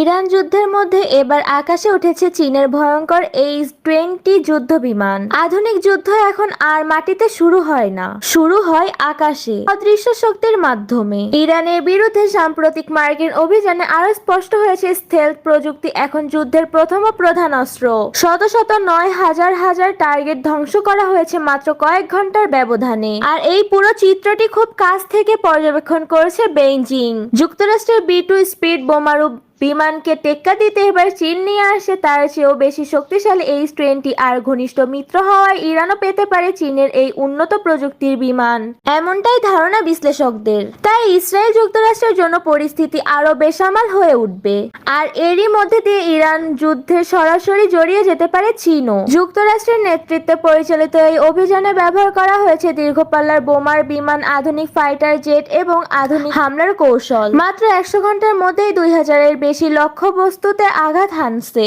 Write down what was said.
Iran যুদ্ধের মধ্যে এবার আকাশে উঠেছে চীনের ভয়ঙ্কর H-20 যুদ্ধ বিমান। আধুনিক যুদ্ধ এখন আর মাটিতে শুরু হয় না, শুরু হয় আকাশে অদৃশ্য শক্তির মাধ্যমে। ইরানের বিরুদ্ধে সাম্প্রতিক মার্কিন অভিযানে আরো স্পষ্ট হয়েছে স্টেলথ প্রযুক্তি এখন যুদ্ধের প্রথম ও প্রধান অস্ত্র। শত শত নয় হাজার হাজার টার্গেট ধ্বংস করা হয়েছে মাত্র কয়েক ঘন্টার ব্যবধানে। আর এই পুরো চিত্রটি খুব কাছ থেকে পর্যবেক্ষণ করেছে বেইজিং। যুক্তরাষ্ট্রের B-2 স্পিড বোমারু বিমানকে টেক্কা দিতে এবার চীন নিয়ে আসে তার চেয়েও বেশি শক্তিশালী H-20 আর ঘনিষ্ঠ মিত্র হওয়ায় ইরানও পেতে পারে চীনের এই উন্নত প্রযুক্তির বিমান, এমনটাই ধারণা বিশ্লেষকদের। তাই ইসরায়েল যুক্তরাষ্ট্রের জন্য পরিস্থিতি আরো বেসামাল হয়ে উঠবে। আর এরই মধ্যে দিয়ে ইরান যুদ্ধে সরাসরি জড়িয়ে যেতে পারে চীনও। যুক্তরাষ্ট্রের নেতৃত্বে পরিচালিত এই অভিযানে ব্যবহার করা হয়েছে দীর্ঘপাল্লার বোমার বিমান, আধুনিক ফাইটার জেট এবং আধুনিক হামলার কৌশল। মাত্র 100 ঘন্টার মধ্যেই 2000-এর বেশি লক্ষ্যবস্তুতে আঘাত হানছে।